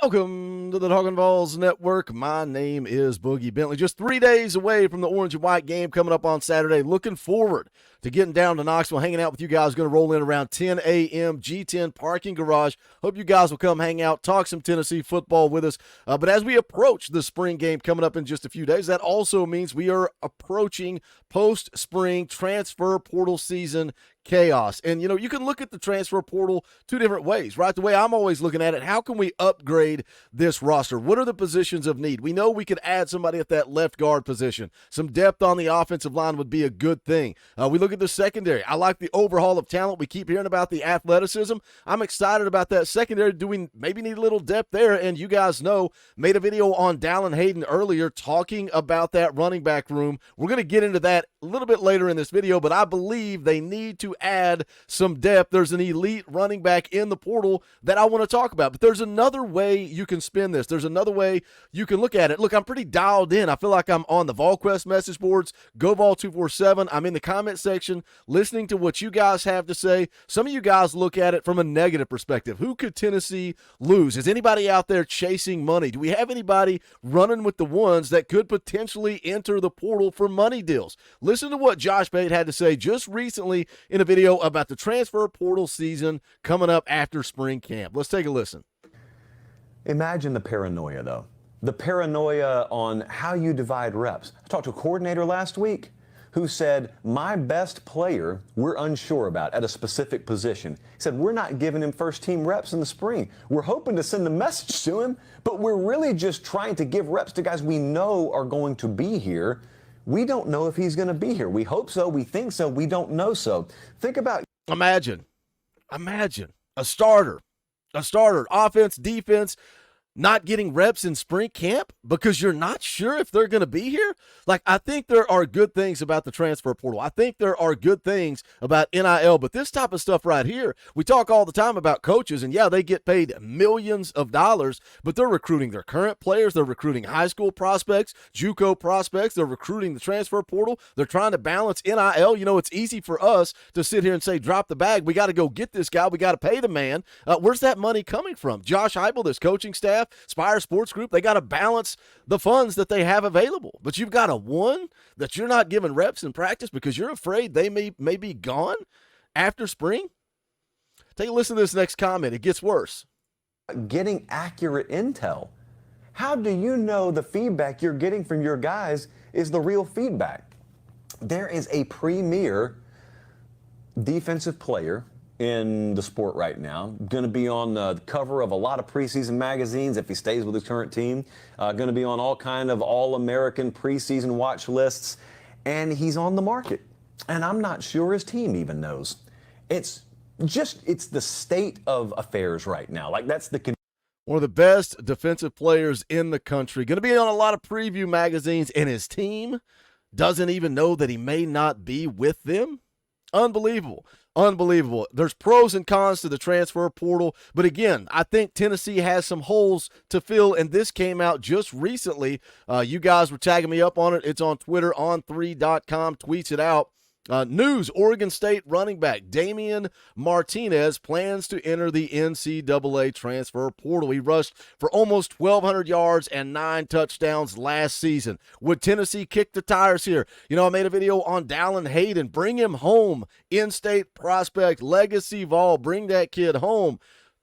Welcome to the Talkin VAWLS Network. My name is Boogie Bentley. Just 3 days away from the orange and white game coming up on Saturday. Looking forward to getting down to Knoxville, hanging out with you guys. Going to roll in around 10 a.m. G10 parking garage. Hope you guys will come hang out, talk some Tennessee football with us. But as we approach the spring game coming up in just a few days, that also means we are approaching post-spring transfer portal season chaos. And, you can look at the transfer portal two different ways, right? The way I'm always looking at it, how can we upgrade this roster? What are the positions of need? We know we could add somebody at that left guard position. Some depth on the offensive line would be a good thing. We look at the secondary. I like the overhaul of talent. We keep hearing about the athleticism. I'm excited about that secondary. Do we maybe need a little depth there? And you guys know, made a video on Dallin Hayden earlier talking about that running back room. We're going to get into that a little bit later in this video, but I believe they need to add some depth. There's an elite running back in the portal that I want to talk about, but there's another way you can spin this. There's another way you can look at it. Look, I'm pretty dialed in. I feel like I'm on the VolQuest message boards, GoVol247. I'm in the comment section listening to what you guys have to say. Some of you guys look at it from a negative perspective. Who could Tennessee lose? Is anybody out there chasing money? Do we have anybody running with the ones that could potentially enter the portal for money deals? Listen to what Josh Pate had to say just recently in a video about the transfer portal season coming up after spring camp. Let's take a listen. Imagine the paranoia, though. The paranoia on how you divide reps. I talked to a coordinator last week who said, my best player we're unsure about at a specific position. He said, we're not giving him first-team reps in the spring. We're hoping to send a message to him, but we're really just trying to give reps to guys we know are going to be here. We don't know if he's going to be here. We hope so. We think so. We don't know so. Think about. Imagine a starter, offense, defense, not getting reps in spring camp because you're not sure if they're going to be here. Like, I think there are good things about the transfer portal. I think there are good things about NIL, but this type of stuff right here, we talk all the time about coaches, and yeah, they get paid millions of dollars, but they're recruiting their current players. They're recruiting high school prospects, JUCO prospects. They're recruiting the transfer portal. They're trying to balance NIL. It's easy for us to sit here and say, drop the bag. We got to go get this guy. We got to pay the man. Where's that money coming from? Josh Heupel, this coaching staff, Spire Sports Group, they got to balance the funds that they have available. But you've got a one that you're not giving reps in practice because you're afraid they may be gone after spring. Take a listen to this next comment. It gets worse. Getting accurate intel. How do you know the feedback you're getting from your guys is the real feedback? There is a premier defensive player in the sport right now, going to be on the cover of a lot of preseason magazines if he stays with his current team, going to be on all kind of all-American preseason watch lists, and he's on the market. And I'm not sure his team even knows. It's the state of affairs right now. Like, that's the one of the best defensive players in the country, going to be on a lot of preview magazines, and his team doesn't even know that he may not be with them. Unbelievable. There's pros and cons to the transfer portal, but again, I think Tennessee has some holes to fill, and this came out just recently. You guys were tagging me up on it. It's on Twitter, on3.com, tweets it out. News, Oregon State running back Damien Martinez plans to enter the NCAA transfer portal. He rushed for almost 1,200 yards and 9 touchdowns last season. Would Tennessee kick the tires here? I made a video on Dallin Hayden. Bring him home. In-state prospect, legacy Vol. Bring that kid home.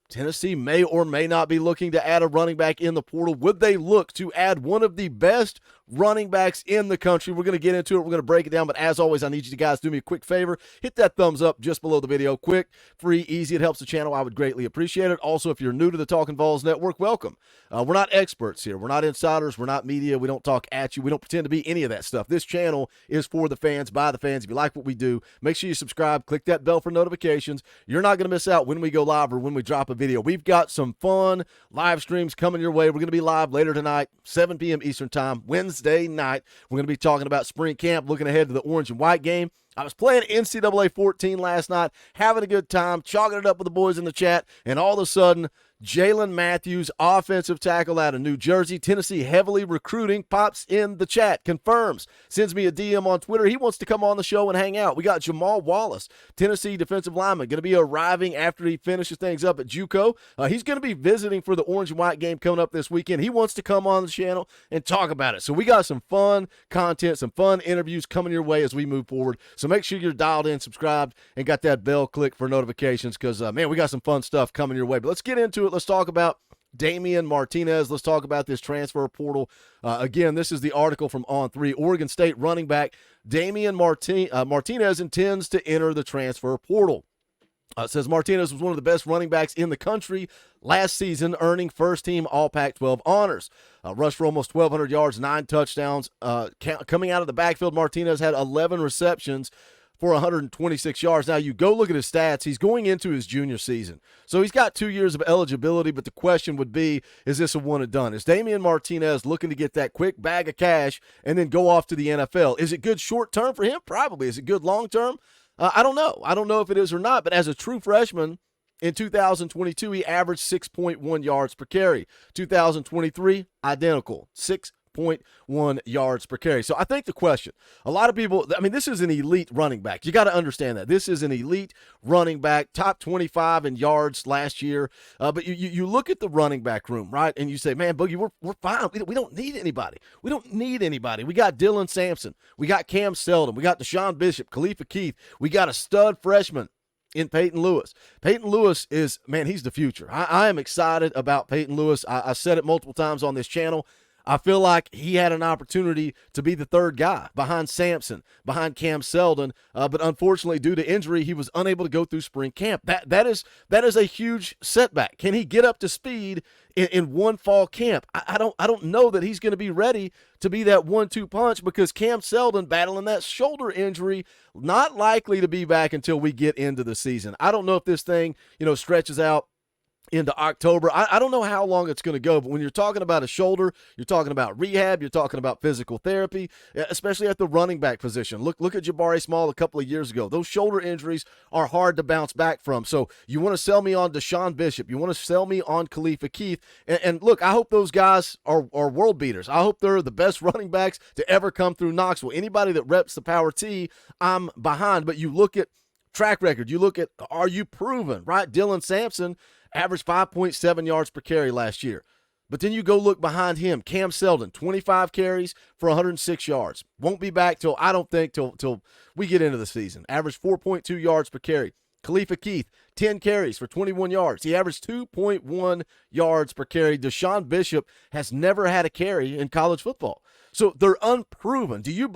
Tennessee may or may not be looking to add a running back in the portal. Would they look to add one of the best running backs in the country? We're going to get into it. We're going to break it down. But as always, I need you guys to do me a quick favor. Hit that thumbs up just below the video. Quick, free, easy. It helps the channel. I would greatly appreciate it. Also, if you're new to the Talkin VAWLS Network, welcome. We're not experts here. We're not insiders. We're not media. We don't talk at you. We don't pretend to be any of that stuff. This channel is for the fans, by the fans. If you like what we do, make sure you subscribe. Click that bell for notifications. You're not going to miss out when we go live or when we drop a video. We've got some fun live streams coming your way. We're going to be live later tonight, 7 p.m. Eastern time, Wednesday night. We're going to be talking about spring camp, looking ahead to the orange and white game. I was playing NCAA 14 last night, having a good time, chalking it up with the boys in the chat, and all of a sudden, Jalen Matthews, offensive tackle out of New Jersey. Tennessee heavily recruiting. Pops in the chat. Confirms. Sends me a DM on Twitter. He wants to come on the show and hang out. We got Jamal Wallace, Tennessee defensive lineman, going to be arriving after he finishes things up at JUCO. He's going to be visiting for the orange and white game coming up this weekend. He wants to come on the channel and talk about it. So we got some fun content, some fun interviews coming your way as we move forward. So make sure you're dialed in, subscribed, and got that bell click for notifications because, man, we got some fun stuff coming your way. But let's get into it. Let's talk about Damien Martinez. Let's talk about this transfer portal. Again, this is the article from On3. Oregon State running back Damien Martinez intends to enter the transfer portal. It says Martinez was one of the best running backs in the country last season, earning first-team All-Pac-12 honors. Rushed for almost 1,200 yards, 9 touchdowns. Coming out of the backfield, Martinez had 11 receptions for 126 yards. Now, you go look at his stats. He's going into his junior season. So he's got 2 years of eligibility, but the question would be, is this a one-and-done? Is Damien Martinez looking to get that quick bag of cash and then go off to the NFL? Is it good short-term for him? Probably. Is it good long-term? I don't know. I don't know if it is or not, but as a true freshman in 2022, he averaged 6.1 yards per carry. 2023, identical, 6.1 yards per carry. So I think the question, a lot of people, I mean, this is an elite running back. You got to understand that. This is an elite running back, top 25 in yards last year. But you look at the running back room, right, and you say, man, Boogie, we're fine. We don't need anybody. We don't need anybody. We got Dylan Sampson. We got Cam Seldon. We got Deshaun Bishop, Khalifa Keith. We got a stud freshman in Peyton Lewis. Peyton Lewis is, man, he's the future. I am excited about Peyton Lewis. I said it multiple times on this channel. I feel like he had an opportunity to be the third guy behind Sampson, behind Cam Seldon, but unfortunately, due to injury, he was unable to go through spring camp. That is a huge setback. Can he get up to speed in one fall camp? I don't know that he's going to be ready to be that 1-2 punch because Cam Seldon battling that shoulder injury, not likely to be back until we get into the season. I don't know if this thing, stretches out into October. I don't know how long it's going to go, but when you're talking about a shoulder, you're talking about rehab, you're talking about physical therapy, especially at the running back position. Look at Jabari Small a couple of years ago. Those shoulder injuries are hard to bounce back from. So you want to sell me on Deshaun Bishop. You want to sell me on Khalifa Keith. And look, I hope those guys are world beaters. I hope they're the best running backs to ever come through Knoxville. Anybody that reps the Power T, I'm behind. But you look at track record. You look at, are you proven, right? Dylan Sampson averaged 5.7 yards per carry last year. But then you go look behind him, Cam Seldon, 25 carries for 106 yards. Won't be back till we get into the season. Averaged 4.2 yards per carry. Khalifa Keith, 10 carries for 21 yards. He averaged 2.1 yards per carry. Deshaun Bishop has never had a carry in college football. So they're unproven. Do you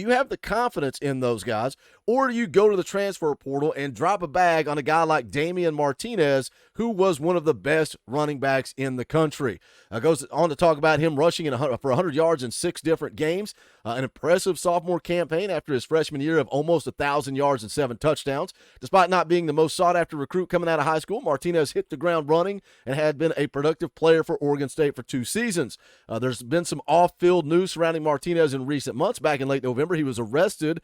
have the confidence in those guys, or do you go to the transfer portal and drop a bag on a guy like Damien Martinez, who was one of the best running backs in the country? Goes on to talk about him rushing for 100 yards in 6 different games, an impressive sophomore campaign after his freshman year of almost 1,000 yards and 7 touchdowns. Despite not being the most sought-after recruit coming out of high school, Martinez hit the ground running and had been a productive player for Oregon State for 2 seasons. There's been some off-field news surrounding Martinez in recent months. Back in late November, he was arrested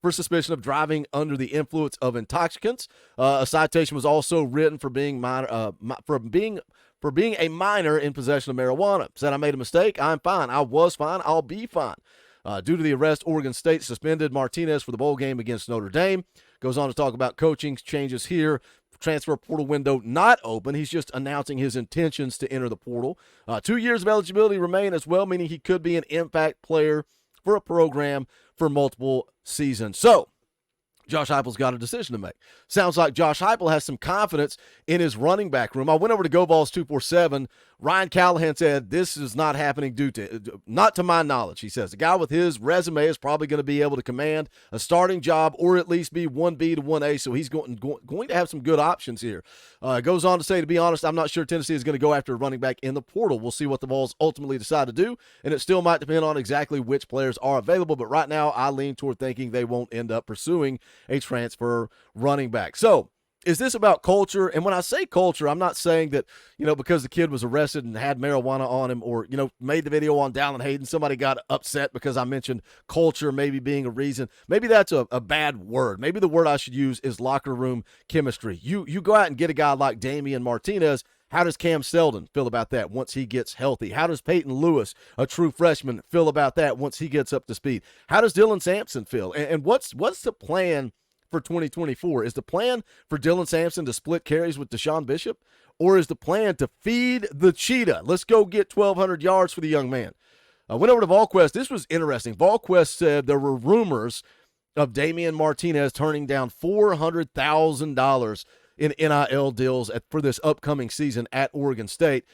for suspicion of driving under the influence of intoxicants. A citation was also written for being a minor in possession of marijuana. Said, I made a mistake. I'm fine. I was fine. I'll be fine. Due to the arrest, Oregon State suspended Martinez for the bowl game against Notre Dame. Goes on to talk about coaching changes here. Transfer portal window not open. He's just announcing his intentions to enter the portal. 2 years of eligibility remain as well, meaning he could be an impact player for a program for multiple seasons. So Josh Heupel's got a decision to make. Sounds like Josh Heupel has some confidence in his running back room. I went over to GoVols 247. Ryan Callahan said, this is not happening not to my knowledge, he says. A guy with his resume is probably going to be able to command a starting job or at least be 1B to 1A, so he's going to have some good options here. Goes on to say, to be honest, I'm not sure Tennessee is going to go after a running back in the portal. We'll see what the Vols ultimately decide to do, and it still might depend on exactly which players are available, but right now I lean toward thinking they won't end up pursuing a transfer running back. So, is this about culture? And when I say culture, I'm not saying that, because the kid was arrested and had marijuana on him or, made the video on Dallin Hayden, somebody got upset because I mentioned culture maybe being a reason. Maybe that's a bad word. Maybe the word I should use is locker room chemistry. You go out and get a guy like Damien Martinez. How does Cam Seldon feel about that once he gets healthy? How does Peyton Lewis, a true freshman, feel about that once he gets up to speed? How does Dylan Sampson feel? And what's the plan for 2024? Is the plan for Dylan Sampson to split carries with Deshaun Bishop? Or is the plan to feed the cheetah? Let's go get 1,200 yards for the young man. I went over to VolQuest. This was interesting. VolQuest said there were rumors of Damien Martinez turning down $400,000 in NIL deals for this upcoming season at Oregon State.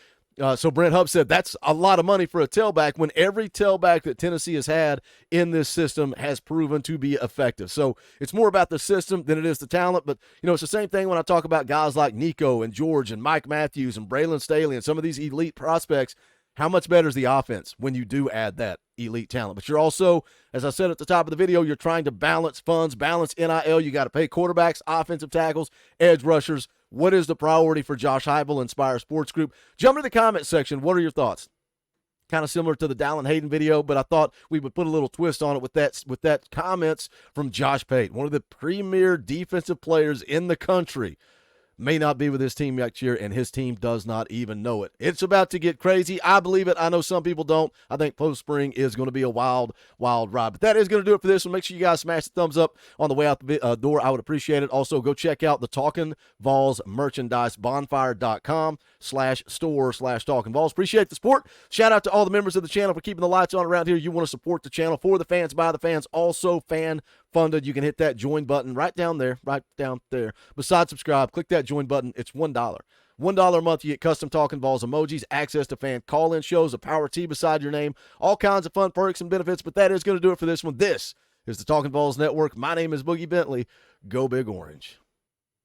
So Brent Hubb said that's a lot of money for a tailback when every tailback that Tennessee has had in this system has proven to be effective. So it's more about the system than it is the talent. But, it's the same thing when I talk about guys like Nico and George and Mike Matthews and Braylon Staley and some of these elite prospects. How much better is the offense when you do add that elite talent? But you're also, as I said at the top of the video, you're trying to balance funds, balance NIL. You got to pay quarterbacks, offensive tackles, edge rushers. What is the priority for Josh Heupel and Spire Sports Group? Jump to the comment section. What are your thoughts? Kind of similar to the Dallin Hayden video, but I thought we would put a little twist on it with that comments from Josh Pate, one of the premier defensive players in the country. May not be with his team next year, and his team does not even know it. It's about to get crazy. I believe it. I know some people don't. I think post-spring is going to be a wild, wild ride. But that is going to do it for this one. Make sure you guys smash the thumbs up on the way out the door. I would appreciate it. Also, go check out the Talkin VAWLS merchandise, bonfire.com/store/Talkin VAWLS. Appreciate the support. Shout out to all the members of the channel for keeping the lights on around here. You want to support the channel for the fans, by the fans, also fan funded. You can hit that join button right down there. Besides subscribe, click that join button. It's $1. $1 a month. You get custom Talkin VAWLS emojis, access to fan call-in shows, a power T beside your name, all kinds of fun perks and benefits. But that is going to do it for this one. This is the Talkin VAWLS Network. My name is Boogie Bentley. Go Big Orange.